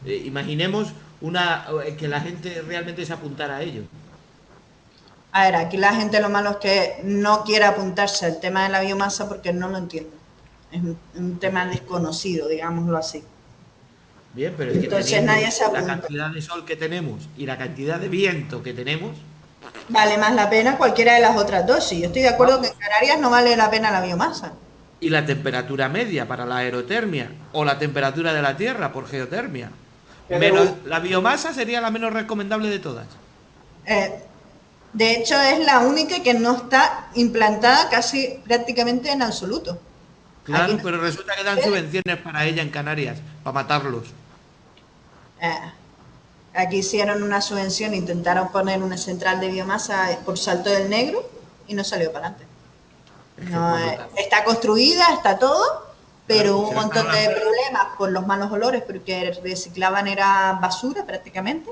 Imaginemos que la gente realmente se apuntara a ello. A ver, aquí la gente lo malo es que no quiere apuntarse al tema de la biomasa porque no lo entiende. Es un tema desconocido, digámoslo así. Bien, pero es que Entonces teniendo nadie se la apunta. cantidad de sol que tenemos y la cantidad de viento que tenemos, Vale más la pena cualquiera de las otras dos. Sí, yo estoy de acuerdo que en vamos, Canarias no vale la pena la biomasa. y la temperatura media para la aerotermia o la temperatura de la Tierra por geotermia, menos la biomasa sería la menos recomendable de todas. Eh, de hecho, es la única que no está implantada casi prácticamente en absoluto. Aquí Claro, no pero resulta que dan se subvenciones para ella en Canarias, para matarlos. eh, Aquí hicieron una subvención, intentaron poner una central de biomasa por Salto del Negro y no salió para adelante. Es que No, por lo tanto, está construida, está todo, pero claro, hubo se un gastaron montón la... de problemas por los malos olores, porque reciclaban era basura prácticamente.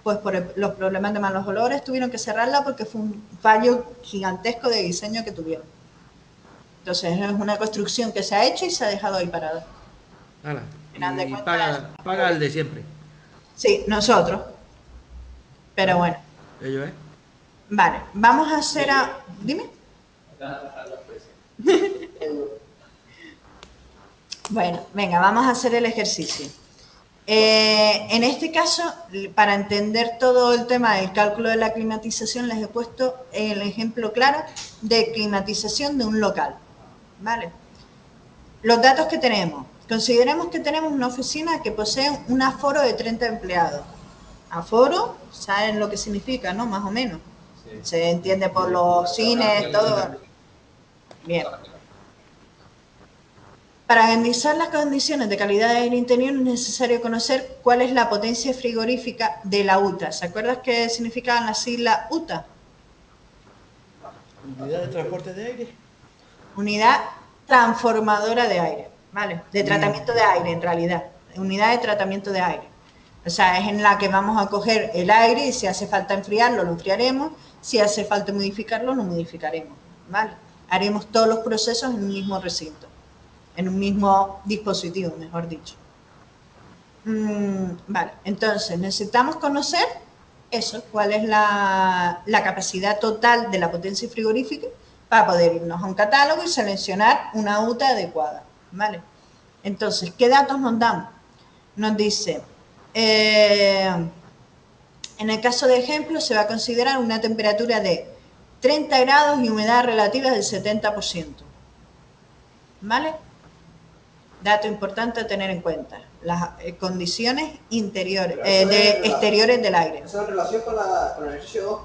Pues por los problemas de malos olores tuvieron que cerrarla porque fue un fallo gigantesco de diseño que tuvieron. Entonces es una construcción que se ha hecho y se ha dejado ahí parada. Ala, Al final de y cuentas, paga el de siempre. sí, nosotros. Pero Claro, bueno, ello es. vale, vamos a hacer a... Dime. Bueno, venga, vamos a hacer el ejercicio. En este caso, para entender todo el tema del cálculo de la climatización, les he puesto el ejemplo claro de climatización de un local. ¿Vale? Los datos que tenemos. Consideremos que tenemos una oficina que posee un aforo de 30 empleados. Aforo, ¿saben lo que significa, no? Más o menos. Se entiende por los cines, todo. Bien. Para garantizar las condiciones de calidad de aire interior es necesario conocer cuál es la potencia frigorífica de la UTA. ¿Se acuerdan qué significaban las siglas UTA? Unidad de transporte de aire. Unidad transformadora de aire, ¿vale? De tratamiento de aire, en realidad. Unidad de tratamiento de aire. O sea, es en la que vamos a coger el aire y si hace falta enfriarlo, lo enfriaremos. Si hace falta modificarlo, lo modificaremos, ¿vale? Haremos todos los procesos en un mismo recinto, en un mismo dispositivo, mejor dicho. Vale, entonces necesitamos conocer eso, cuál es la capacidad total de la potencia frigorífica para poder irnos a un catálogo y seleccionar una UTA adecuada. ¿Vale? Entonces, ¿qué datos nos dan? Nos dice, en el caso de ejemplo, se va a considerar una temperatura de 30 grados y humedad relativa del 70%. ¿Vale? Dato importante a tener en cuenta, las condiciones interiores, exteriores del aire. ¿Eso en relación con el ejercicio 2?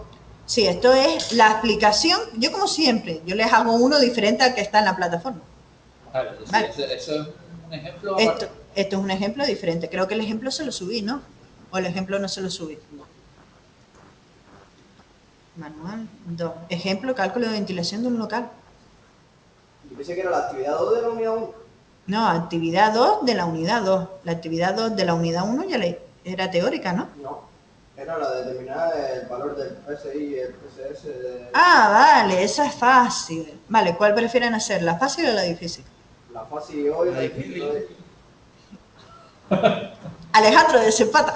Sí, esto es la aplicación, yo como siempre, yo les hago uno diferente al que está en la plataforma. Vale, Vale. eso es un ejemplo. Esto es un ejemplo diferente, creo que el ejemplo se lo subí, ¿no? O el ejemplo no se lo subí. Manual 2. Ejemplo, cálculo de ventilación de un local. Yo pensé que era la actividad 2 de la unidad 1. No, actividad 2 de la unidad 2. La actividad 2 de la unidad 1 ya era teórica, ¿no? No, era la de determinar el valor del PSI y el PCS de... Ah, vale, esa es fácil. Vale, ¿cuál prefieren hacer, la fácil o la difícil? La fácil hoy, la difícil hoy. Alejandro, desempata.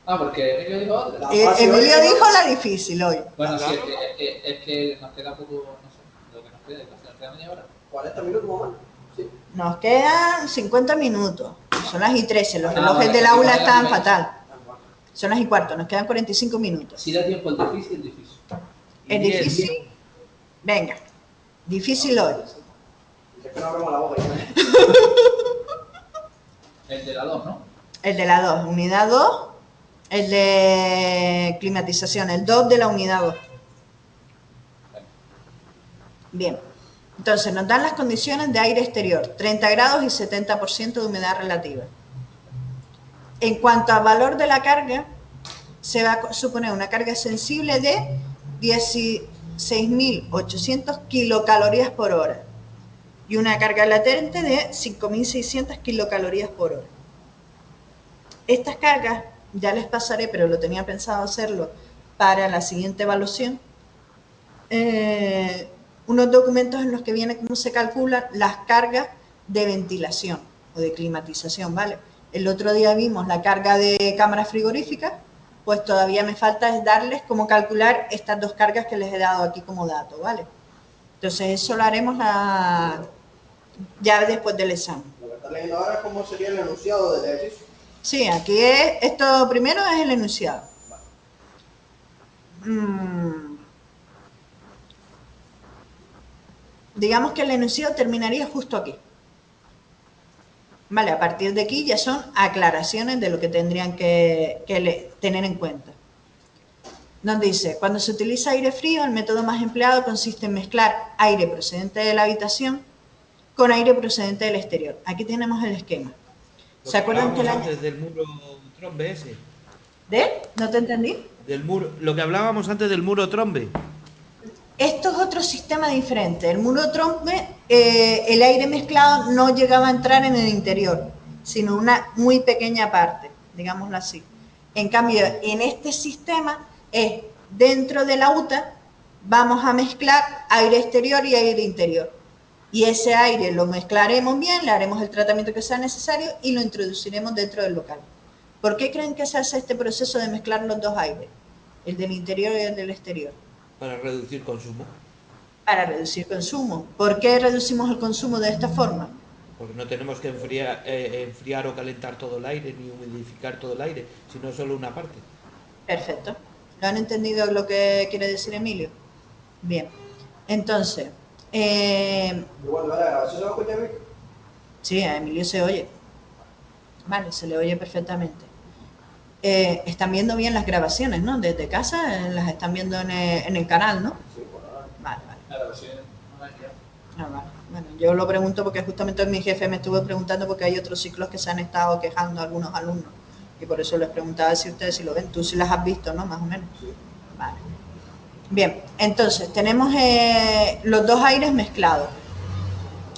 Ah, porque Emilio dijo otra. Emilio dijo la difícil hoy. Bueno, sí, Claro. es que nos queda poco, no sé, lo que nos queda, casi nos queda media hora. 40 minutos más o menos. Sí. Nos quedan 50 minutos. Son las y 13. Los relojes vale, del sí, aula vale, están vale. fatal. Son las y cuarto. Nos quedan 45 minutos. Si da tiempo el difícil, el difícil. ¿Es Bien. difícil? Venga. Difícil hoy. Es que no abrimos la boca ya. El de la 2, ¿no? El de la 2. Unidad 2. El de climatización. El 2 de la unidad 2. Bien. Entonces, nos dan las condiciones de aire exterior. 30 grados y 70% de humedad relativa. En cuanto al valor de la carga, se va a suponer una carga sensible de 16.800 kilocalorías por hora y una carga latente de 5.600 kilocalorías por hora. Estas cargas ya les pasaré, pero lo tenía pensado hacerlo para la siguiente evaluación. Unos documentos en los que viene cómo se calculan las cargas de ventilación o de climatización, ¿vale? el otro día vimos la carga de cámaras frigoríficas, pues todavía me falta es darles cómo calcular estas dos cargas que les he dado aquí como dato, ¿vale? Entonces eso lo haremos ya después del examen. Lo que está leyendo ahora es cómo sería el enunciado del ejercicio. Sí, aquí esto primero es el enunciado. Digamos que el enunciado terminaría justo aquí. Vale, a partir de aquí ya son aclaraciones de lo que tendrían que tener en cuenta. Nos dice, cuando se utiliza aire frío, el método más empleado consiste en mezclar aire procedente de la habitación con aire procedente del exterior. Aquí tenemos el esquema. ¿Se acuerdan que antes del muro trombe ese? ¿No te entendí? Del muro, lo que hablábamos antes del muro trombe. Esto es otro sistema diferente. El muro trombe, el aire mezclado no llegaba a entrar en el interior, sino una muy pequeña parte, digámoslo así. En cambio, en este sistema es dentro de la UTA, vamos a mezclar aire exterior y aire interior. Y ese aire lo mezclaremos bien, le haremos el tratamiento que sea necesario y lo introduciremos dentro del local. ¿Por qué creen que se hace este proceso de mezclar los dos aires? El del interior y el del exterior. Para reducir consumo. Para reducir consumo. ¿Por qué reducimos el consumo de esta forma? Porque no tenemos que enfriar o calentar todo el aire, ni humidificar todo el aire, sino solo una parte. Perfecto. ¿Lo han entendido lo que quiere decir Emilio? Bien. Entonces, Igual, ¿la grabación se va a escuchar bien? sí, a Emilio se oye. Vale, se le oye perfectamente. Están viendo bien las grabaciones, ¿no? Desde casa las están viendo en el canal, ¿no? Sí, por ahora. Vale, vale. La grabación no la he enviado. Ah, vale. Bueno, yo lo pregunto porque justamente mi jefe me estuvo preguntando porque hay otros ciclos que se han estado quejando algunos alumnos y por eso les preguntaba si ustedes si lo ven. Tú sí las has visto, ¿no? Más o menos. Sí. Vale. Bien, entonces tenemos los dos aires mezclados.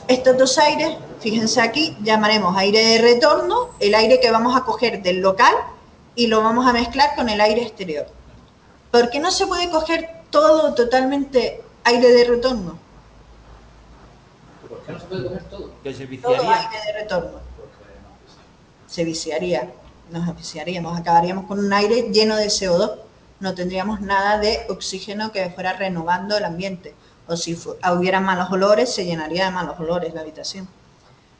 Estos dos aires, fíjense aquí, llamaremos aire de retorno, el aire que vamos a coger del local y lo vamos a mezclar con el aire exterior. ¿Por qué no se puede coger todo totalmente aire de retorno? ¿Por qué no se puede coger todo? Que se Todo viciaría. aire de retorno. Porque no, sí. Se viciaría, nos viciaríamos, acabaríamos con un aire lleno de CO2, no tendríamos nada de oxígeno que fuera renovando el ambiente, o si hubiera malos olores, se llenaría de malos olores la habitación.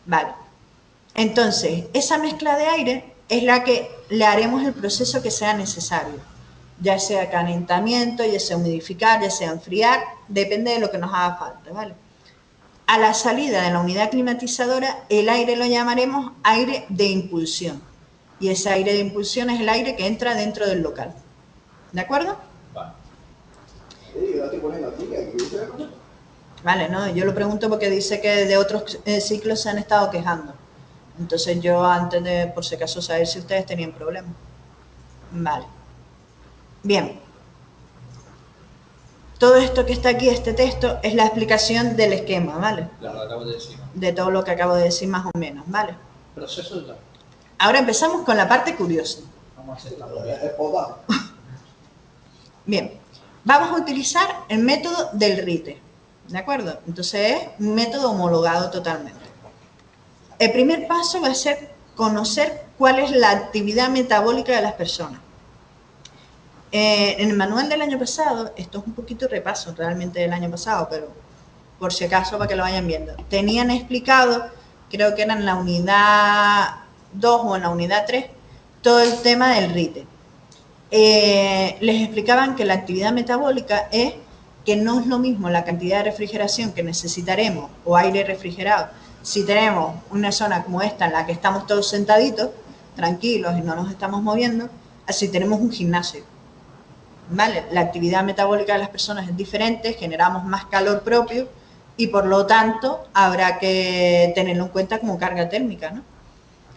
Vale, entonces, esa mezcla de aire es la que le haremos el proceso que sea necesario, ya sea calentamiento, ya sea humidificar, ya sea enfriar, depende de lo que nos haga falta, ¿vale? A la salida de la unidad climatizadora, el aire lo llamaremos aire de impulsión. Y ese aire de impulsión es el aire que entra dentro del local. ¿De acuerdo? Vale. Sí, yo la estoy poniendo aquí, que aquí dice la cosa. Vale, no, yo lo pregunto porque dice que de otros ciclos se han estado quejando. Entonces yo antes de, por si acaso, saber si ustedes tenían problemas. Vale. Bien. Todo esto que está aquí, este texto, es la explicación del esquema, ¿vale? Claro, lo acabo de decir. ¿No? De todo lo que acabo de decir más o menos, ¿vale? Proceso de la... Ahora empezamos con la parte curiosa. Vamos a hacer esta Es poda. Bien, vamos a utilizar el método del RITE, ¿de acuerdo? Entonces es un método homologado totalmente. El primer paso va a ser conocer cuál es la actividad metabólica de las personas. En el manual del año pasado, esto es un poquito repaso realmente del año pasado, pero por si acaso para que lo vayan viendo, tenían explicado, creo que era en la unidad 2 o en la unidad 3, todo el tema del RITE. Les explicaban que la actividad metabólica es que no es lo mismo la cantidad de refrigeración que necesitaremos o aire refrigerado si tenemos una zona como esta en la que estamos todos sentaditos, tranquilos y no nos estamos moviendo, así tenemos un gimnasio. ¿Vale? La actividad metabólica de las personas es diferente, generamos más calor propio y por lo tanto habrá que tenerlo en cuenta como carga térmica, ¿no?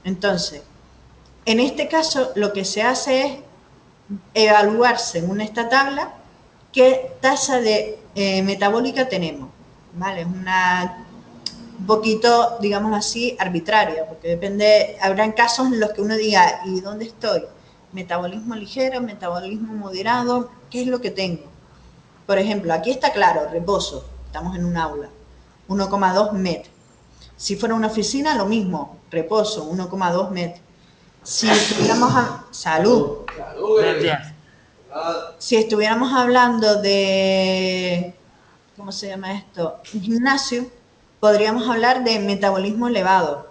Entonces, en este caso lo que se hace es evaluar según esta tabla qué tasa de metabólica tenemos, ¿vale? Es un poquito, digamos así, arbitraria, porque depende, habrán casos en los que uno diga, ¿y dónde estoy? Metabolismo ligero, metabolismo moderado, ¿qué es lo que tengo? Por ejemplo, aquí está claro, reposo, estamos en un aula, 1,2 MET. Si fuera una oficina, lo mismo, reposo, 1,2 MET. si estuviéramos salud. Gracias. Si estuviéramos hablando de, ¿cómo se llama esto? Gimnasio, podríamos hablar de metabolismo elevado.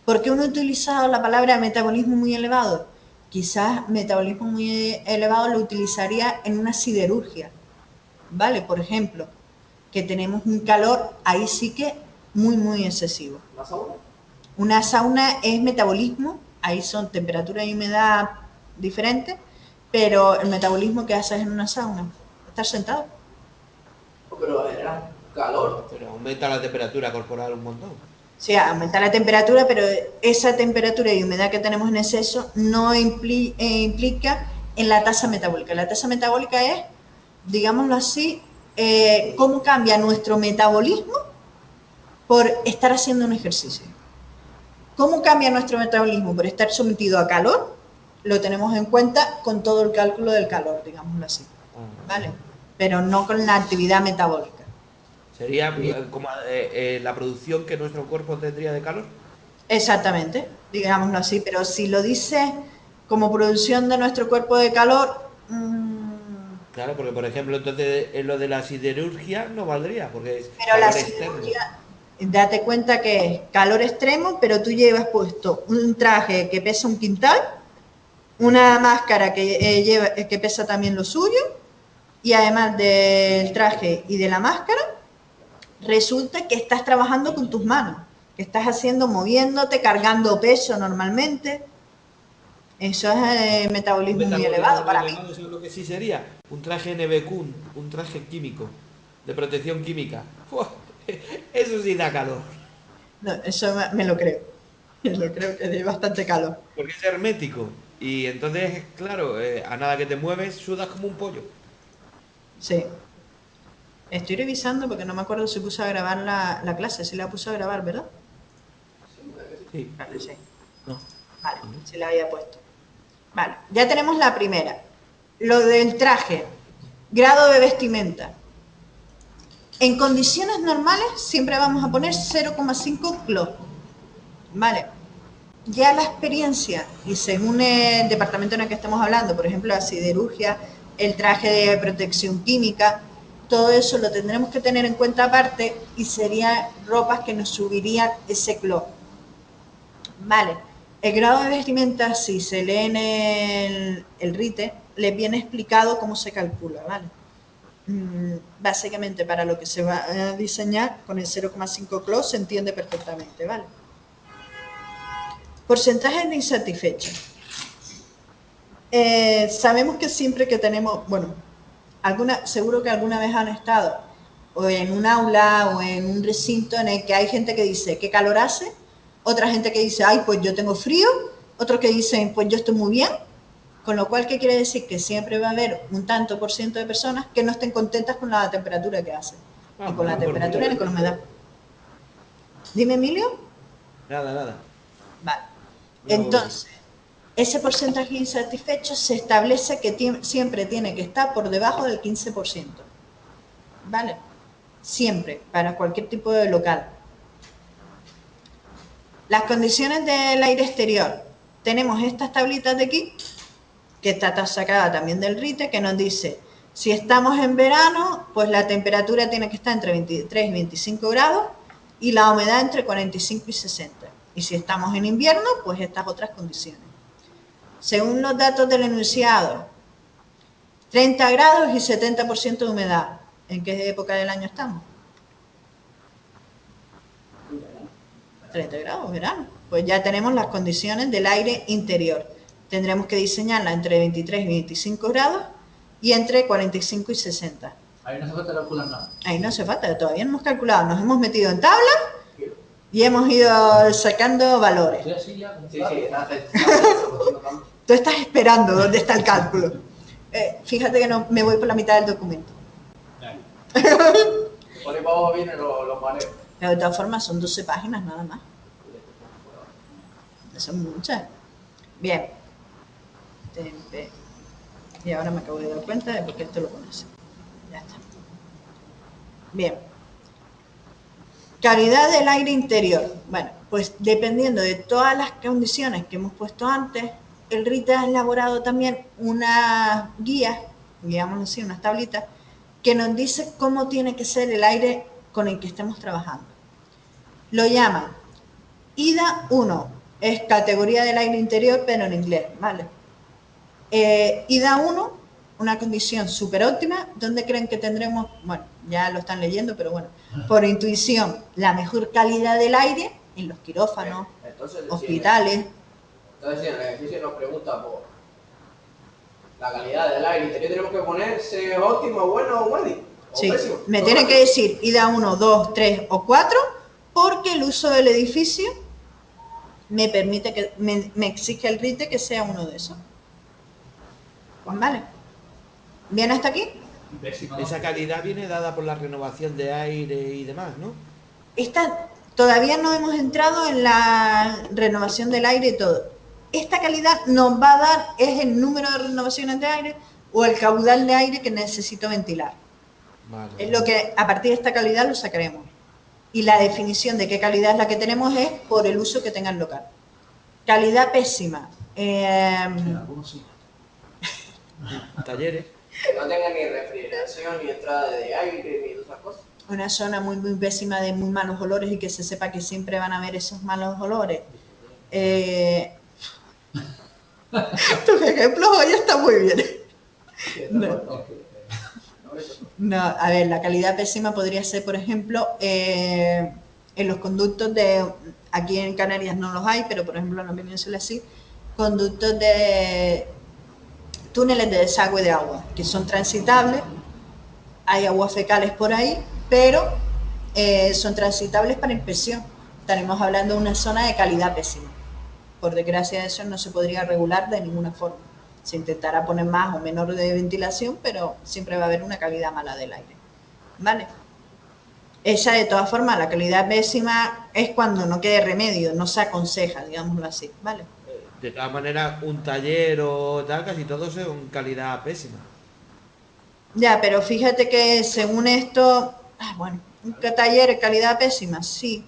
¿Por qué uno ha utilizado la palabra metabolismo muy elevado? Quizás metabolismo muy elevado lo utilizaría en una siderurgia, ¿vale? Por ejemplo, que tenemos un calor ahí sí que muy excesivo. ¿Una sauna? Una sauna es metabolismo, ahí son temperatura y humedad diferentes, pero el metabolismo que haces en una sauna, estar sentado. Pero genera calor. Pero aumenta la temperatura corporal un montón. Sí, aumenta la temperatura, pero esa temperatura y humedad que tenemos en exceso no implica en la tasa metabólica. La tasa metabólica es, digámoslo así, cómo cambia nuestro metabolismo por estar haciendo un ejercicio. ¿Cómo cambia nuestro metabolismo por estar sometido a calor? Lo tenemos en cuenta con todo el cálculo del calor, digámoslo así, ¿vale? Pero no con la actividad metabólica. Sería como la producción que nuestro cuerpo tendría de calor. Exactamente, digámoslo así, pero si lo dice como producción de nuestro cuerpo de calor, Claro, porque por ejemplo, entonces en lo de la siderurgia no valdría, porque es pero la calor externo. cirugía, date cuenta que es calor extremo, pero tú llevas puesto un traje que pesa un quintal, una máscara que pesa también lo suyo, y además del traje y de la máscara, resulta que estás trabajando con tus manos, que estás haciendo, moviéndote, cargando peso normalmente. Eso es metabolismo muy elevado para mí. Eso es lo que sí sería un traje NBQ, un traje químico, de protección química. ¡Fua! Eso sí da calor, No, eso me lo creo. Me lo creo que da bastante calor. porque es hermético. Y entonces, claro, a nada que te mueves, sudas como un pollo. Sí. Estoy revisando porque no me acuerdo si puse a grabar la clase. Si la puse a grabar, ¿verdad? Sí. Vale, sí. No. Vale, si la había puesto. Vale, ya tenemos la primera. Lo del traje. Grado de vestimenta. En condiciones normales siempre vamos a poner 0,5 clo. Vale. Ya la experiencia y según el departamento en el que estamos hablando, por ejemplo, la siderurgia, el traje de protección química, todo eso lo tendremos que tener en cuenta aparte y serían ropas que nos subirían ese clo. Vale, el grado de vestimenta, si se lee en el RITE, les viene explicado cómo se calcula, ¿vale? Básicamente para lo que se va a diseñar con el 0,5 clo se entiende perfectamente, ¿vale? Porcentaje de insatisfechos. Sabemos que siempre que tenemos, bueno, seguro que alguna vez han estado o en un aula o en un recinto en el que hay gente que dice qué calor hace, otra gente que dice, ay, pues yo tengo frío, otros que dicen, pues yo estoy muy bien, con lo cual, ¿qué quiere decir? Que siempre va a haber un tanto por ciento de personas que no estén contentas con la temperatura que hace, ni con la temperatura ni con la humedad. Dime, Emilio. Nada. Vale. Entonces, ese porcentaje insatisfecho se establece que siempre tiene que estar por debajo del 15%. ¿Vale? Siempre, para cualquier tipo de local. Las condiciones del aire exterior. Tenemos estas tablitas de aquí, que está sacada también del RITE, que nos dice, si estamos en verano, pues la temperatura tiene que estar entre 23 y 25 grados y la humedad entre 45 y 60. Y si estamos en invierno, pues estas otras condiciones. Según los datos del enunciado, 30 grados y 70% de humedad. ¿En qué época del año estamos? 30 grados, verano. Pues ya tenemos las condiciones del aire interior. Tendremos que diseñarla entre 23 y 25 grados y entre 45 y 60. Ahí no se falta calcular nada. Ahí no hace falta, todavía no hemos calculado. Nos hemos metido en tabla y hemos ido sacando valores. Estoy así ya. Sí, está Tú estás esperando dónde está el cálculo. Fíjate que no, me voy por la mitad del documento. Por ahí para abajo vienen los maneros. Pero de todas formas son 12 páginas nada más. Son muchas. Bien. Y ahora me acabo de dar cuenta de por qué esto lo conoce. Ya está. Bien. Calidad del aire interior. Bueno, Pues dependiendo de todas las condiciones que hemos puesto antes, el RITE ha elaborado también una guía, digámoslo así, unas tablitas, que nos dice cómo tiene que ser el aire con el que estemos trabajando. Lo llaman IDA 1, es categoría del aire interior, pero en inglés, ¿vale? IDA 1, una condición súper óptima, donde creen que tendremos, bueno, ya lo están leyendo, pero bueno, por intuición, la mejor calidad del aire en los quirófanos, Entonces, hospitales. Entonces, si en el ejercicio nos pregunta por la calidad del aire interior, tenemos que ponerse óptimo, bueno o medio. Sí, me tienen que decir IDA 1, 2, 3 o 4, porque el uso del edificio me permite que me exige el RITE que sea uno de esos. ¿Vale? ¿Bien hasta aquí? Esa calidad viene dada por la renovación de aire y demás, ¿no? Todavía no hemos entrado en la renovación del aire y todo. Esta calidad nos va a dar es el número de renovaciones de aire o el caudal de aire que necesito ventilar. Vale. Es lo que a partir de esta calidad lo sacaremos. Y la definición de qué calidad es la que tenemos es por el uso que tenga el local. Calidad pésima. Algunos sí. Talleres. Que no tenga ni refrigeración, ni entrada de aire, ni esas cosas. Una zona muy, muy pésima de muy malos olores y que se sepa que siempre van a haber esos malos olores. Tus ejemplos hoy están muy bien. No, a ver, la calidad pésima podría ser, por ejemplo, en los conductos de, aquí en Canarias no los hay, pero por ejemplo en la península sí, conductos de túneles de desagüe de agua, que son transitables, hay aguas fecales por ahí, pero son transitables para inspección. Estaremos hablando de una zona de calidad pésima. Por desgracia eso no se podría regular de ninguna forma. Se intentará poner más o menos de ventilación, pero siempre va a haber una calidad mala del aire. ¿Vale? Esa, de todas formas, la calidad pésima es cuando no quede remedio, no se aconseja, digámoslo así. ¿Vale? De todas maneras, un taller o tal, casi todo son calidad pésima. Ya, pero fíjate que según esto, bueno, un taller calidad pésima, sí.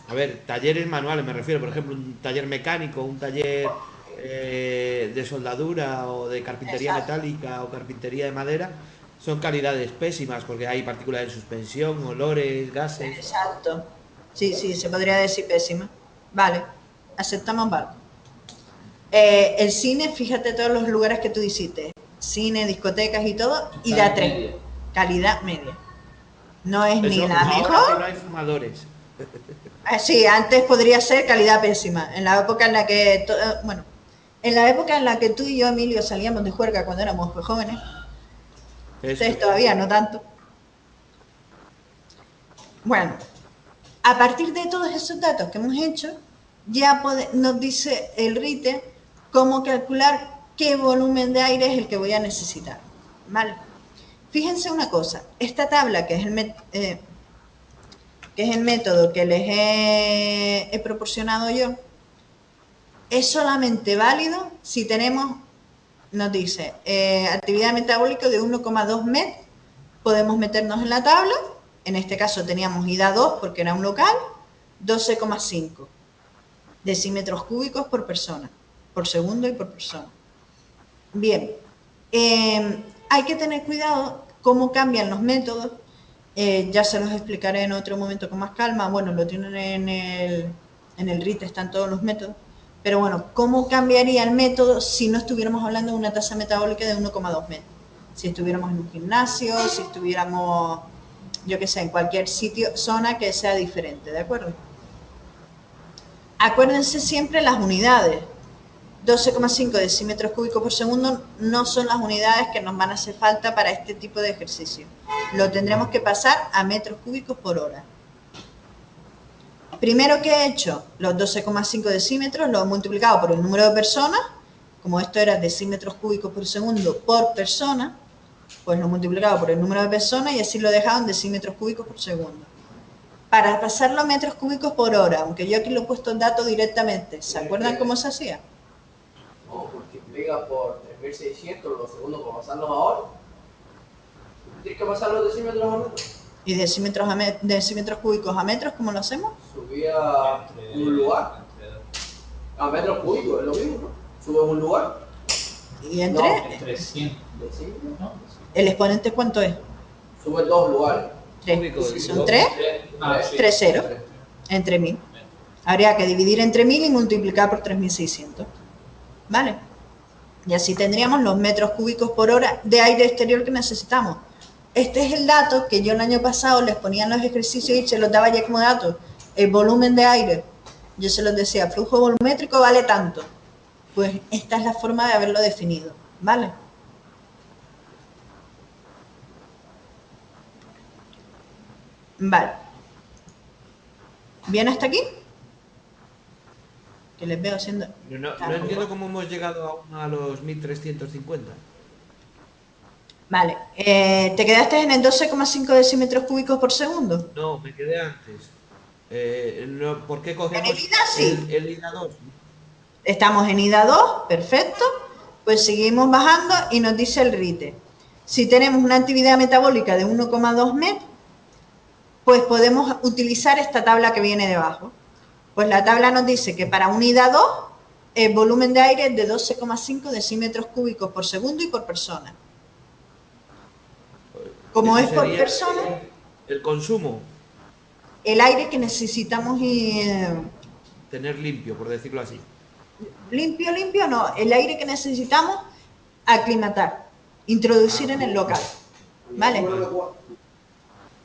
A ver, talleres manuales me refiero, por ejemplo, un taller mecánico, un taller de soldadura o de carpintería Exacto. metálica o carpintería de madera, son calidades pésimas porque hay partículas en suspensión, olores, gases. Exacto. Sí, sí, se podría decir pésima. Vale, aceptamos barco. El cine, fíjate todos los lugares que tú hiciste. Cine, discotecas y todo, y da 3. Calidad media. No es ni Eso, la ahora que mejor. no hay fumadores. Sí, antes podría ser calidad pésima. En la época en la que, bueno, en la época en la que tú y yo, Emilio, salíamos de juerga cuando éramos jóvenes, Eso. ustedes todavía no tanto. Bueno, a partir de todos esos datos que hemos hecho, ya nos dice el RITE cómo calcular qué volumen de aire es el que voy a necesitar. ¿Vale? Fíjense una cosa, esta tabla, que es el método que les he proporcionado yo, es solamente válido si tenemos, nos dice, actividad metabólica de 1,2 MET, podemos meternos en la tabla, en este caso teníamos IDA 2 porque era un local, 12,5 decímetros cúbicos por persona, por segundo y por persona. Bien, hay que tener cuidado cómo cambian los métodos, ya se los explicaré en otro momento con más calma, bueno, lo tienen en el RIT, están todos los métodos, pero bueno, ¿cómo cambiaría el método si no estuviéramos hablando de una tasa metabólica de 1,2 metros? Si estuviéramos en un gimnasio, si estuviéramos, yo qué sé, en cualquier sitio, zona que sea diferente, ¿de acuerdo? Acuérdense siempre las unidades. 12,5 decímetros cúbicos por segundo no son las unidades que nos van a hacer falta para este tipo de ejercicio. Lo tendremos que pasar a metros cúbicos por hora. Primero que he hecho, los 12,5 decímetros lo he multiplicado por el número de personas, como esto era decímetros cúbicos por segundo por persona, pues lo he multiplicado por el número de personas y así lo he dejado en decímetros cúbicos por segundo. Para pasarlo a metros cúbicos por hora, aunque yo aquí lo he puesto en datos directamente, ¿se acuerdan cómo se hacía? No, multiplica por 3600 los segundos para pasarlos a hora. Tienes que pasar los decímetros a metros. ¿Y decímetros cúbicos a metros, cómo lo hacemos? Subía un lugar. A metros cúbicos, es lo mismo, ¿no? Sube un lugar. ¿Y entre? No. Entre 100. Decímetros. ¿No? ¿El exponente cuánto es? Sube 2 lugares. 3. Cúbicos. Si son 3, Ah, sí. 3 ceros. Entre 1000. Habría que dividir entre 1000 y multiplicar por 3600. ¿Vale? Y así tendríamos los metros cúbicos por hora de aire exterior que necesitamos. Este es el dato que yo el año pasado les ponía en los ejercicios y se los daba ya como dato. El volumen de aire. Yo se los decía, flujo volumétrico vale tanto. Pues esta es la forma de haberlo definido. ¿Vale? Vale. ¿Bien hasta aquí? Que les veo haciendo... No entiendo cómo hemos llegado aún a los 1350. Vale. ¿Te quedaste en el 12,5 decímetros cúbicos por segundo? No, me quedé antes. ¿Por qué cogemos En el IDA sí. el IDA 2? Estamos en IDA 2, perfecto. Pues seguimos bajando y nos dice el RITE. Si tenemos una actividad metabólica de 1,2 MEP, pues podemos utilizar esta tabla que viene debajo. Pues la tabla nos dice que para un IDA 2 el volumen de aire es de 12,5 decímetros cúbicos por segundo y por persona. Como es por persona, el consumo, el aire que necesitamos tener limpio, por decirlo así. limpio no, el aire que necesitamos aclimatar, introducir en el local. ¿Vale?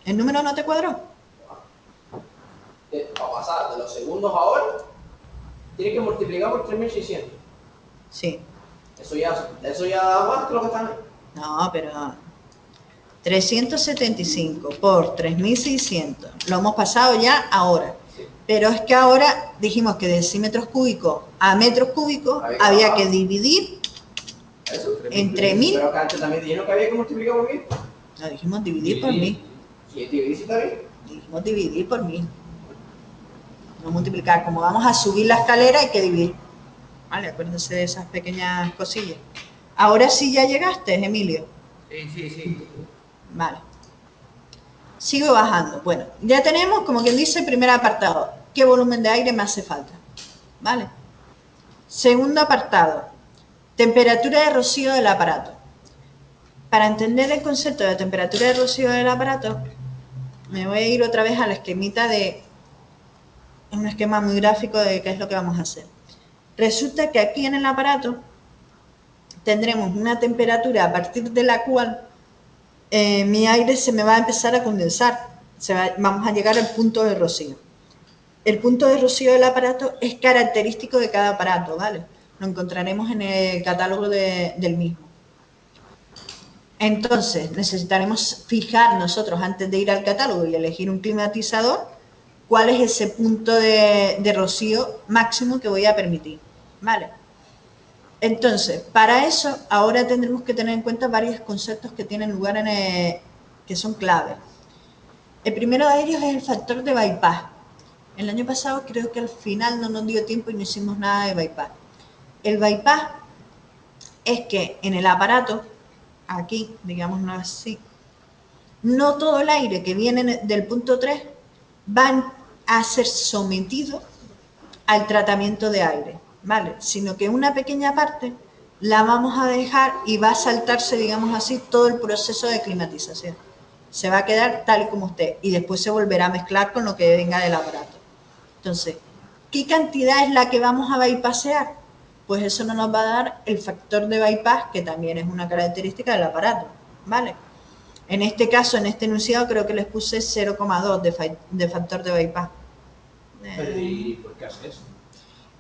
¿El número no te cuadró? Para pasar de los segundos a hora, tienes que multiplicar por 3600. Sí. Eso ya da más que lo que están ahí. No, pero 375 por 3600. Lo hemos pasado ya ahora. Sí. Pero es que ahora dijimos que decímetros cúbicos a metros cúbicos había que dividir Eso. entre 1000. Pero que antes también dijeron que había que multiplicar por 1000. No, dijimos dividir por 1000. ¿Y dividir si está bien? Dijimos dividir por 1000. No multiplicar. Como vamos a subir la escalera hay que dividir. Vale, acuérdense de esas pequeñas cosillas. Ahora sí ya llegaste, Emilio. Sí. Vale. Sigo bajando. Bueno, ya tenemos, como quien dice, el primer apartado. ¿Qué volumen de aire me hace falta? Vale. Segundo apartado. Temperatura de rocío del aparato. Para entender el concepto de temperatura de rocío del aparato, me voy a ir otra vez al esquemita de... un esquema muy gráfico de qué es lo que vamos a hacer. Resulta que aquí en el aparato tendremos una temperatura a partir de la cual mi aire se me va a empezar a condensar. Vamos a llegar al punto de rocío. El punto de rocío del aparato es característico de cada aparato, ¿vale? Lo encontraremos en el catálogo del mismo. Entonces, necesitaremos fijar nosotros antes de ir al catálogo y elegir un climatizador cuál es ese punto de rocío máximo que voy a permitir, ¿vale? Entonces, para eso, ahora tendremos que tener en cuenta varios conceptos que tienen lugar que son claves. El primero de ellos es el factor de bypass. El año pasado creo que al final no nos dio tiempo y no hicimos nada de bypass. El bypass es que en el aparato, aquí, digámoslo así, no todo el aire que viene del punto 3 va a ser sometido al tratamiento de aire, ¿vale? Sino que una pequeña parte la vamos a dejar y va a saltarse, digamos así, todo el proceso de climatización. Se va a quedar tal y como esté y después se volverá a mezclar con lo que venga del aparato. Entonces, ¿qué cantidad es la que vamos a bypassear? Pues eso no nos va a dar el factor de bypass, que también es una característica del aparato, ¿vale? En este caso, en este enunciado, creo que les puse 0,2 de factor de bypass. ¿Y por qué hace eso?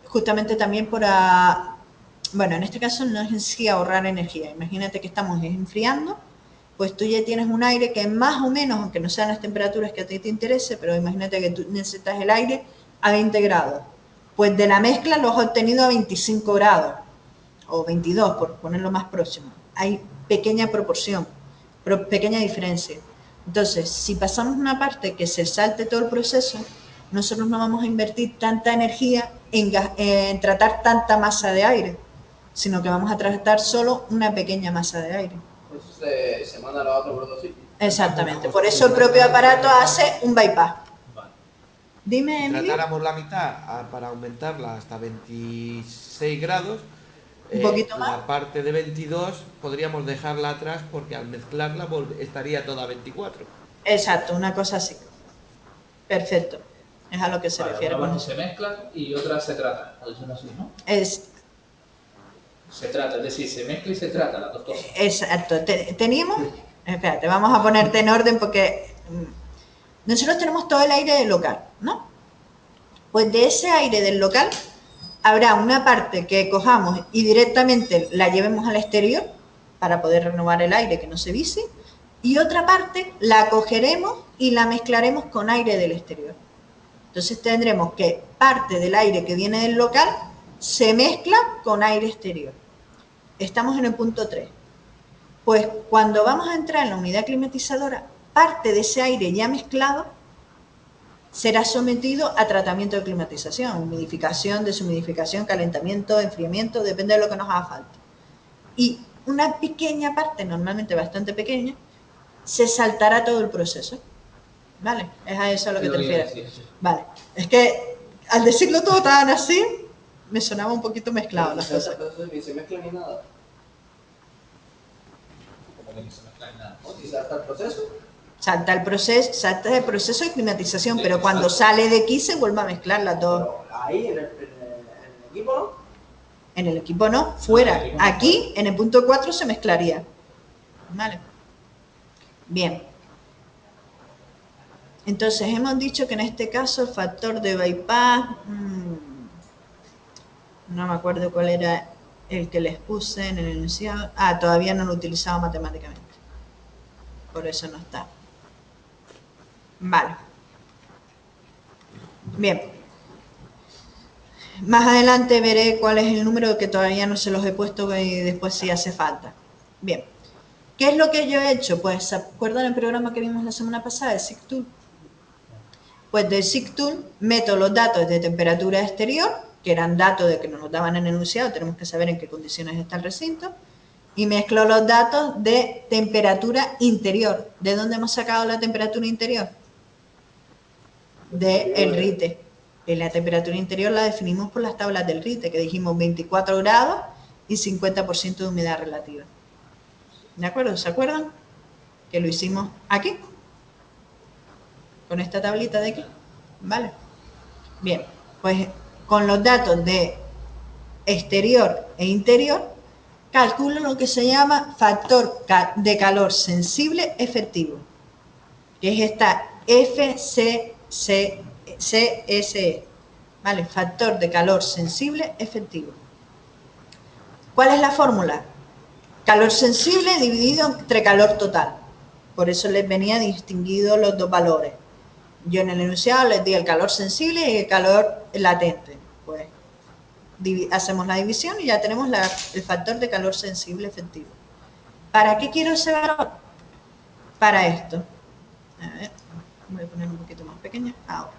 Justamente también bueno, en este caso no es en sí ahorrar energía. Imagínate que estamos enfriando, pues tú ya tienes un aire que más o menos, aunque no sean las temperaturas que a ti te interese, pero imagínate que tú necesitas el aire a 20 grados. Pues de la mezcla lo has obtenido a 25 grados, o 22, por ponerlo más próximo. Hay pequeña proporción, pequeña diferencia. Entonces, si pasamos una parte que se salte todo el proceso, nosotros no vamos a invertir tanta energía en tratar tanta masa de aire, sino que vamos a tratar solo una pequeña masa de aire. Eso se manda a la otra por otro sitio. Exactamente. Por eso el propio aparato hace un bypass. Vale. Dime, Si Emilio. tratáramos la mitad para aumentarla hasta 26 grados, Un poquito más. la parte de 22 podríamos dejarla atrás porque al mezclarla estaría toda a 24. Exacto, una cosa así. Perfecto. Es a lo que se Vale, refiere una con parte eso. se mezcla y otra se trata. Por decirlo así, ¿no? Se trata, es decir, se mezcla y se trata las dos cosas. Exacto. Teníamos, espérate, vamos a ponerte en orden porque nosotros tenemos todo el aire del local, ¿no? Pues de ese aire del local habrá una parte que cojamos y directamente la llevemos al exterior para poder renovar el aire que no se vise, y otra parte la cogeremos y la mezclaremos con aire del exterior. Entonces tendremos que parte del aire que viene del local se mezcla con aire exterior. Estamos en el punto 3. Pues cuando vamos a entrar en la unidad climatizadora, parte de ese aire ya mezclado será sometido a tratamiento de climatización, humidificación, deshumidificación, calentamiento, enfriamiento, depende de lo que nos haga falta. Y una pequeña parte, normalmente bastante pequeña, se saltará todo el proceso. ¿Vale? Es a eso a lo que te refieres. Vale. Es que al decirlo todo tan así, me sonaba un poquito mezclado las cosas. Ni se mezcla ni nada. Como que ni se mezcla en nada. O si salta el proceso. Salta el proceso de climatización, pero cuando sale de aquí se vuelve a mezclar las dos. Pero ahí en el equipo, ¿no? En el equipo no, fuera. Aquí, en el punto 4, se mezclaría. ¿Vale? Bien. Entonces, hemos dicho que en este caso el factor de bypass, no me acuerdo cuál era el que les puse en el enunciado. Todavía no lo he utilizado matemáticamente. Por eso no está. Vale. Bien. Más adelante veré cuál es el número que todavía no se los he puesto y después si hace falta. Bien. ¿Qué es lo que yo he hecho? Pues, ¿se acuerdan el programa que vimos la semana pasada de SIGTool? Pues del SIGTool meto los datos de temperatura exterior, que eran datos de que nos daban en el enunciado, tenemos que saber en qué condiciones está el recinto, y mezclo los datos de temperatura interior. ¿De dónde hemos sacado la temperatura interior? Del RITE. Y la temperatura interior la definimos por las tablas del RITE, que dijimos 24 grados y 50% de humedad relativa. ¿De acuerdo? ¿Se acuerdan? Que lo hicimos aquí, con esta tablita de aquí. ¿Vale? Bien, pues con los datos de exterior e interior, calculo lo que se llama factor de calor sensible efectivo, que es esta FCCSE, ¿vale? Factor de calor sensible efectivo. ¿Cuál es la fórmula? Calor sensible dividido entre calor total. Por eso les venía distinguido los dos valores. Yo en el enunciado les di el calor sensible y el calor latente. Pues hacemos la división y ya tenemos el factor de calor sensible efectivo. ¿Para qué quiero ese valor? Para esto. A ver, voy a poner un poquito más pequeña. Ahora.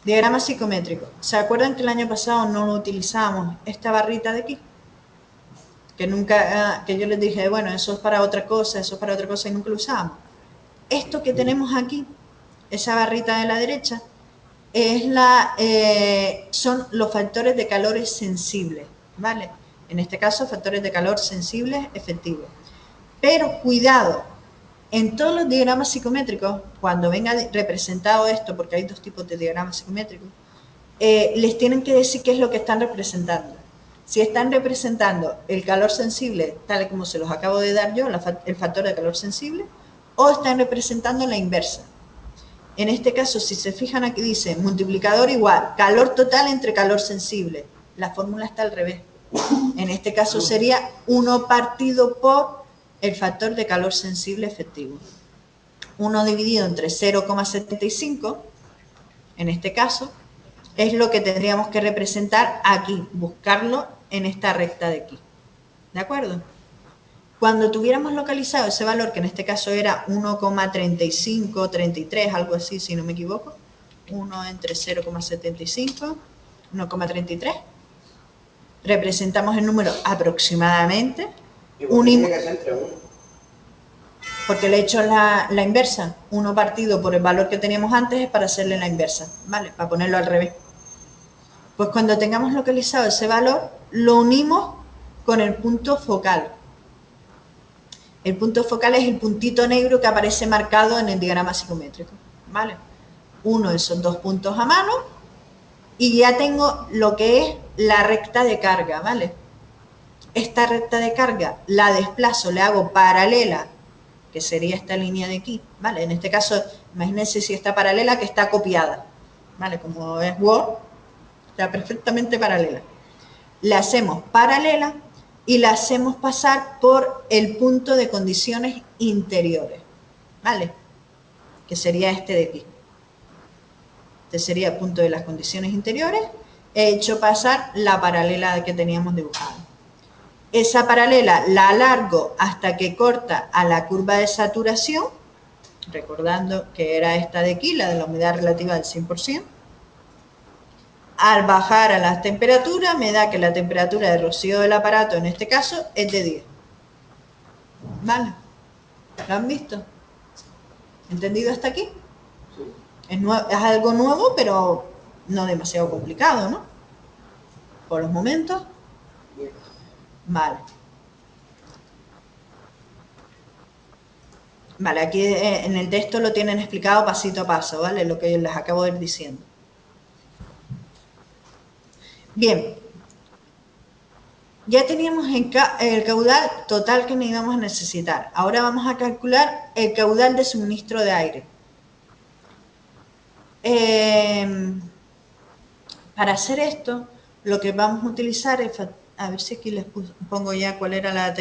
Diagrama psicométrico. ¿Se acuerdan que el año pasado no lo utilizamos esta barrita de aquí? Que yo les dije, bueno, eso es para otra cosa, eso es para otra cosa y nunca lo usábamos. Esto que tenemos aquí, esa barrita de la derecha, son los factores de calor sensibles, ¿vale? En este caso, factores de calor sensibles efectivos. Pero cuidado, en todos los diagramas psicométricos, cuando venga representado esto, porque hay dos tipos de diagramas psicométricos, les tienen que decir qué es lo que están representando. Si están representando el calor sensible, tal y como se los acabo de dar yo, el factor de calor sensible, o están representando la inversa. En este caso, si se fijan aquí dice multiplicador igual calor total entre calor sensible. La fórmula está al revés. En este caso sería 1 partido por el factor de calor sensible efectivo. 1 dividido entre 0,75, en este caso, es lo que tendríamos que representar aquí, buscarlo en esta recta de aquí. ¿De acuerdo? Cuando tuviéramos localizado ese valor, que en este caso era 1,35, 33, algo así, si no me equivoco, 1 entre 0,75, 1,33, representamos el número aproximadamente. Igual tiene que ser entre 1. porque le he hecho la inversa. 1 partido por el valor que teníamos antes es para hacerle la inversa, ¿vale? Para ponerlo al revés. Pues cuando tengamos localizado ese valor, lo unimos con el punto focal. El punto focal es el puntito negro que aparece marcado en el diagrama psicométrico, ¿vale? Uno de esos 2 puntos a mano y ya tengo lo que es la recta de carga, ¿vale? Esta recta de carga la desplazo, le hago paralela, que sería esta línea de aquí, ¿vale? En este caso, imagínense si está paralela, que está copiada, ¿vale? Como es Word, está perfectamente paralela. Le hacemos paralela y la hacemos pasar por el punto de condiciones interiores, ¿vale? Que sería este de aquí. Este sería el punto de las condiciones interiores. He hecho pasar la paralela que teníamos dibujada. Esa paralela la alargo hasta que corta a la curva de saturación, recordando que era esta de aquí, la de la humedad relativa del 100%. Al bajar a las temperaturas, me da que la temperatura de rocío del aparato, en este caso, es de 10. ¿Vale? ¿Lo han visto? ¿Entendido hasta aquí? Sí. Es algo nuevo, pero no demasiado complicado, ¿no? Por los momentos. Vale. Vale, aquí en el texto lo tienen explicado pasito a paso, ¿vale? Lo que les acabo de ir diciendo. Bien, ya teníamos el caudal total que nos íbamos a necesitar. Ahora vamos a calcular el caudal de suministro de aire. Para hacer esto, lo que vamos a utilizar es, a ver si aquí les pongo ya cuál era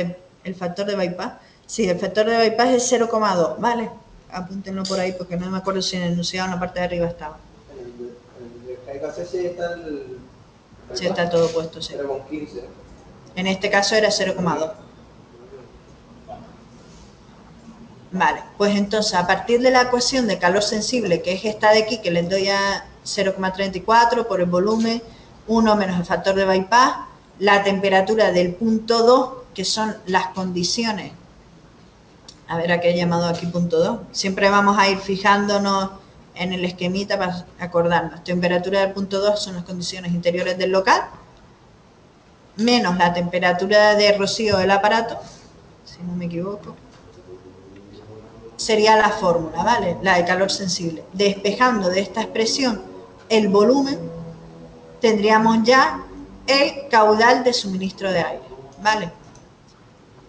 el factor de bypass. Sí, el factor de bypass es 0,2, ¿vale? Apúntenlo por ahí porque no me acuerdo si en el enunciado en la parte de arriba estaba. En el KCC está el... Sí, está todo puesto, sí. 0,15. En este caso era 0,2. Vale, pues entonces a partir de la ecuación de calor sensible, que es esta de aquí, que les doy a 0,34 por el volumen, 1 menos el factor de bypass, la temperatura del punto 2, que son las condiciones. A ver, ¿a qué he llamado aquí punto 2? Siempre vamos a ir fijándonos en el esquemita para acordarnos. Temperatura del punto 2 son las condiciones interiores del local, menos la temperatura de rocío del aparato, si no me equivoco, sería la fórmula, ¿vale? La de calor sensible. Despejando de esta expresión el volumen, tendríamos ya el caudal de suministro de aire, ¿vale?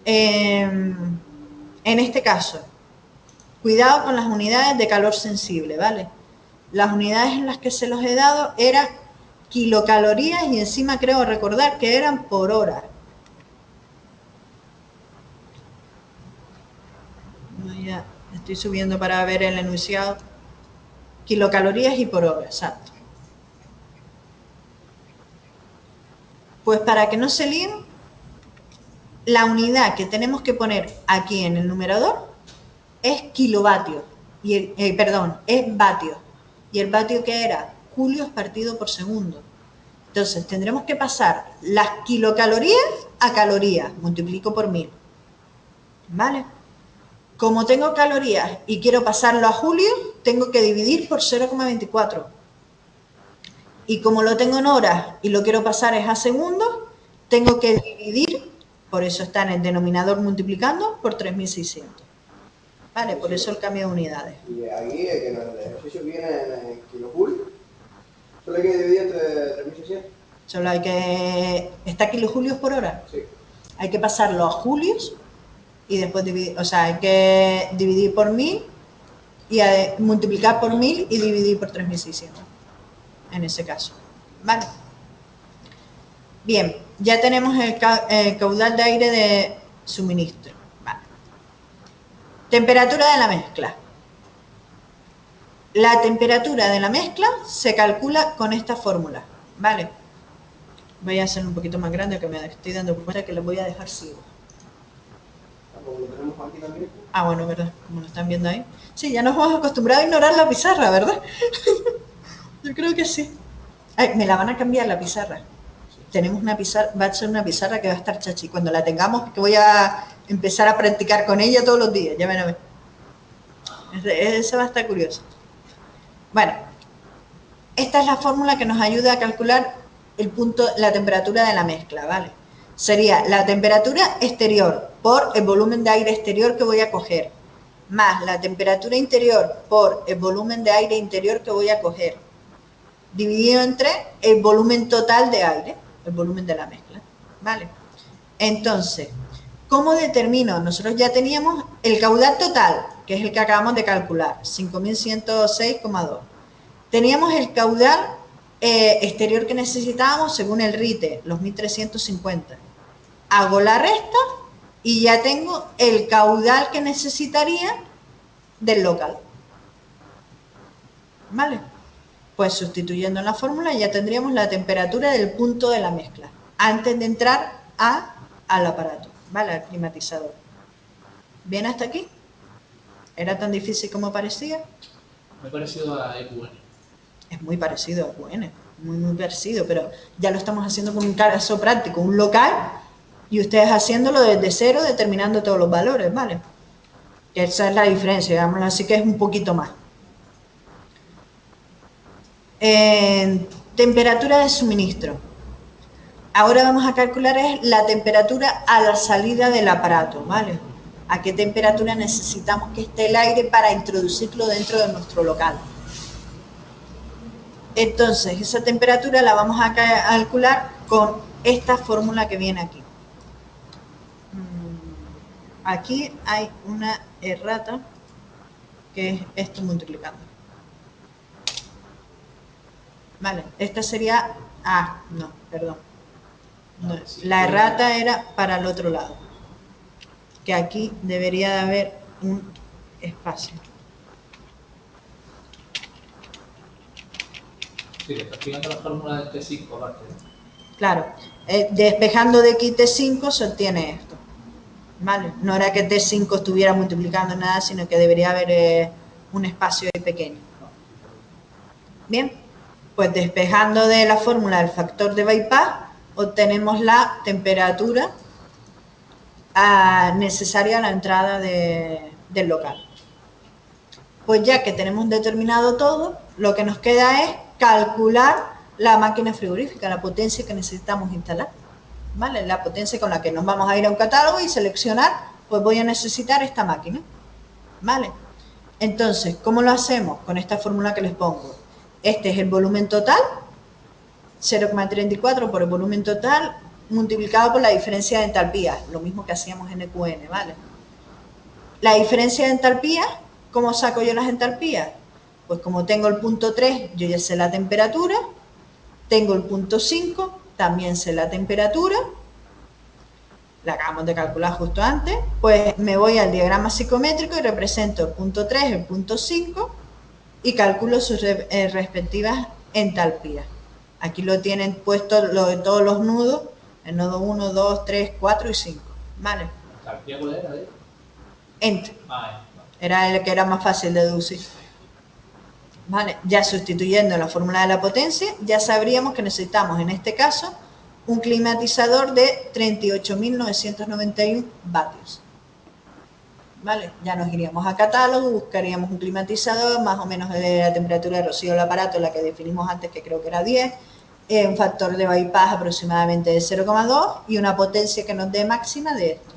En este caso, cuidado con las unidades de calor sensible, ¿vale? Las unidades en las que se los he dado eran kilocalorías y encima creo recordar que eran por hora. Ya estoy subiendo para ver el enunciado. Kilocalorías y por hora, exacto. Pues para que no se líen, la unidad que tenemos que poner aquí en el numerador es kilovatios, es vatios. ¿Y el vatio qué era? Julios partido por segundo. Entonces tendremos que pasar las kilocalorías a calorías, multiplico por 1000. ¿Vale? Como tengo calorías y quiero pasarlo a julios, tengo que dividir por 0,24. Y como lo tengo en horas y lo quiero pasar es a segundos, tengo que dividir, por eso está en el denominador multiplicando, por 3600. Vale, por eso el cambio de unidades. Y aquí, que en el ejercicio viene en kilojoule, solo hay que dividir entre 3600. Solo hay que... ¿Está kilojulios por hora? Sí. Hay que pasarlo a julios y después dividir, o sea, hay que dividir por 1000 y multiplicar por 1000 y dividir por 3600. En ese caso. ¿Vale? Bien, ya tenemos el caudal de aire de suministro. Vale. Temperatura de la mezcla. La temperatura de la mezcla se calcula con esta fórmula. ¿Vale? Voy a hacer un poquito más grande que me estoy dando cuenta que lo voy a dejar ciego. Lo tenemos aquí también. Ah, bueno, ¿verdad? Como lo están viendo ahí. Sí, ya nos hemos acostumbrado a ignorar la pizarra, ¿verdad? Yo creo que sí. Ay, me la van a cambiar la pizarra. Tenemos una pizarra, va a ser una pizarra que va a estar chachi. Cuando la tengamos, que voy a empezar a practicar con ella todos los días, ya van a ver. Ese va a estar curioso. Bueno, esta es la fórmula que nos ayuda a calcular el punto, la temperatura de la mezcla, ¿vale? Sería la temperatura exterior por el volumen de aire exterior que voy a coger, más la temperatura interior por el volumen de aire interior que voy a coger, dividido entre el volumen total de aire, el volumen de la mezcla, ¿vale? Entonces, ¿cómo determino? Nosotros ya teníamos el caudal total, que es el que acabamos de calcular, 5.106,2. Teníamos el caudal exterior que necesitábamos según el RITE, los 1.350. Hago la resta y ya tengo el caudal que necesitaría del local. ¿Vale? Pues sustituyendo en la fórmula ya tendríamos la temperatura del punto de la mezcla antes de entrar al aparato, ¿vale? Al climatizador. ¿Bien hasta aquí? ¿Era tan difícil como parecía? Me ha parecido a EQN. Es muy parecido a EQN, muy parecido, pero ya lo estamos haciendo con un caso práctico, un local, y ustedes haciéndolo desde cero, determinando todos los valores, ¿vale? Esa es la diferencia, digamos, así que es un poquito más. Temperatura de suministro. Ahora vamos a calcular la temperatura a la salida del aparato, ¿vale? A qué temperatura necesitamos que esté el aire para introducirlo dentro de nuestro local. Entonces, esa temperatura la vamos a calcular con esta fórmula que viene aquí. Aquí hay una errata, que es esto multiplicando. Vale, esta sería... Ah, no, perdón. No, la errata era para el otro lado. Que aquí debería de haber un espacio. Sí, que está explicando la fórmula del T5 aparte. Claro, despejando de aquí T5 se obtiene esto. ¿Vale? No era que T5 estuviera multiplicando nada, sino que debería haber un espacio ahí pequeño. Bien, pues despejando de la fórmula del factor de bypass, obtenemos la temperatura necesaria a la entrada del local. Pues ya que tenemos determinado todo, lo que nos queda es calcular la máquina frigorífica, la potencia que necesitamos instalar. ¿Vale? La potencia con la que nos vamos a ir a un catálogo y seleccionar, pues voy a necesitar esta máquina. ¿Vale? Entonces, ¿cómo lo hacemos? Con esta fórmula que les pongo. Este es el volumen total, 0,34 por el volumen total, multiplicado por la diferencia de entalpía, lo mismo que hacíamos en EQN, ¿vale? La diferencia de entalpía, ¿cómo saco yo las entalpías? Pues como tengo el punto 3, yo ya sé la temperatura, tengo el punto 5, también sé la temperatura, la acabamos de calcular justo antes, pues me voy al diagrama psicométrico y represento el punto 3, el punto 5 y calculo sus respectivas entalpías. Aquí lo tienen puesto todos los nudos, el nodo 1, 2, 3, 4 y 5, ¿vale? ¿La entalpía cuál era? Ent. Ah, Era el que era más fácil de deducir. ¿Vale? Ya sustituyendo la fórmula de la potencia, ya sabríamos que necesitamos en este caso un climatizador de 38.991 vatios. ¿Vale? Ya nos iríamos a catálogo, buscaríamos un climatizador más o menos de la temperatura de rocío del aparato, la que definimos antes, que creo que era 10, un factor de bypass aproximadamente de 0,2 y una potencia que nos dé máxima de esto.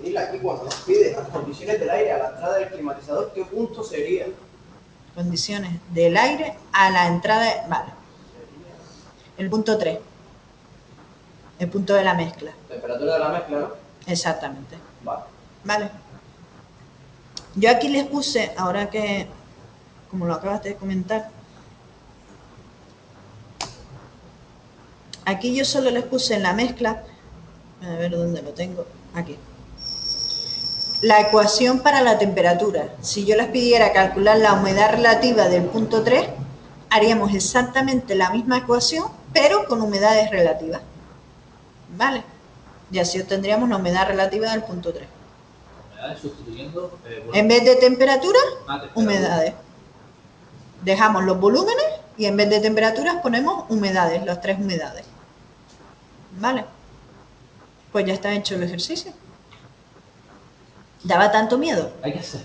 Y aquí cuando nos pide las condiciones del aire a la entrada del climatizador, ¿qué punto sería? Condiciones del aire a la entrada, vale. El punto 3. El punto de la mezcla. Temperatura de la mezcla, ¿no? Exactamente. Vale. Vale. Yo aquí les puse, ahora que, como lo acabas de comentar, aquí yo solo les puse en la mezcla, a ver dónde lo tengo, aquí. La ecuación para la temperatura. Si yo les pidiera calcular la humedad relativa del punto 3, haríamos exactamente la misma ecuación, pero con humedades relativas. ¿Vale? Y así obtendríamos la humedad relativa del punto 3. humedades sustituyendo... En vez de temperatura, temperatura. humedades. Dejamos los volúmenes y en vez de temperaturas ponemos humedades, las 3 humedades. ¿Vale? Pues ya está hecho el ejercicio. ¿Daba tanto miedo? Hay que hacer.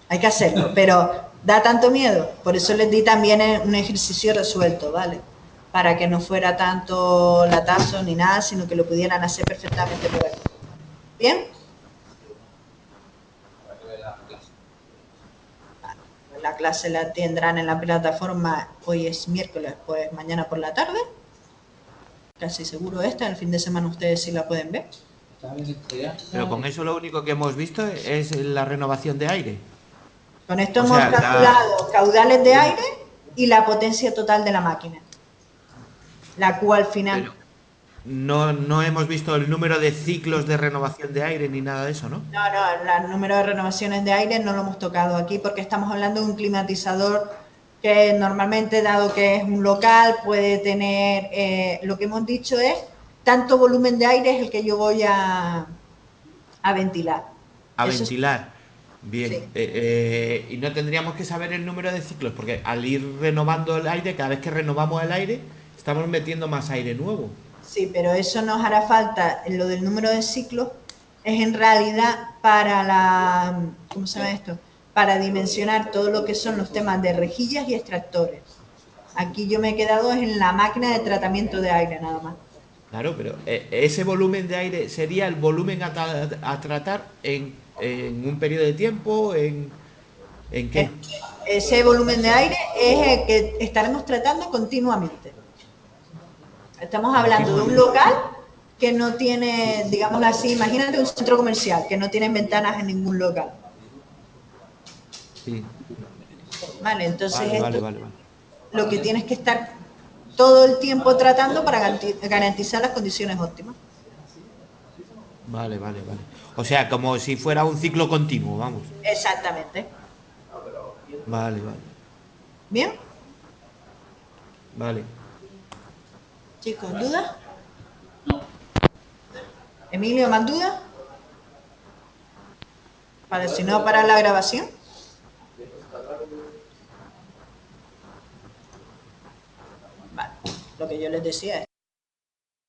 Hay que hacerlo, pero da tanto miedo. Por eso les di también un ejercicio resuelto, ¿vale? Para que no fuera tanto latazo ni nada, sino que lo pudieran hacer perfectamente por aquí. ¿Bien? Para que vea la clase. La clase la tendrán en la plataforma, hoy es miércoles, pues mañana por la tarde. Casi seguro esta, el fin de semana ustedes sí la pueden ver. Está bien esta idea. Pero con eso lo único que hemos visto es la renovación de aire. Con esto O hemos sea, calculado caudales de aire y la potencia total de la máquina. La Q al final. Pero no hemos visto el número de ciclos de renovación de aire ni nada de eso, ¿no? No, el número de renovaciones de aire no lo hemos tocado aquí porque estamos hablando de un climatizador que normalmente, dado que es un local, puede tener, lo que hemos dicho es, tanto volumen de aire es el que yo voy a ventilar. A Eso sí. ventilar. Bien. Sí. Y no tendríamos que saber el número de ciclos, porque al ir renovando el aire, cada vez que renovamos el aire, estamos metiendo más aire nuevo. Sí, pero eso nos hará falta, lo del número de ciclos, es en realidad para la, ¿cómo se llama esto? Para dimensionar todo lo que son los temas de rejillas y extractores. Aquí yo me he quedado en la máquina de tratamiento de aire nada más. Claro, pero ese volumen de aire sería el volumen a tratar en un periodo de tiempo, ¿en qué? Ese volumen de aire es el que estaremos tratando continuamente. Estamos hablando de un Continuamente. local que no tiene, digámoslo así, imagínate un centro comercial que no tiene ventanas en ningún local. Sí. Vale, entonces Vale, vale, esto vale, vale. lo que tienes que estar todo el tiempo tratando para garantizar las condiciones óptimas. Vale, vale, vale. O sea, como si fuera un ciclo continuo, vamos. Exactamente. Vale, vale. ¿Bien? Vale. Chicos, ¿dudas? No. Emilio, ¿más dudas? Vale, si no, para la grabación. Vale, lo que yo les decía es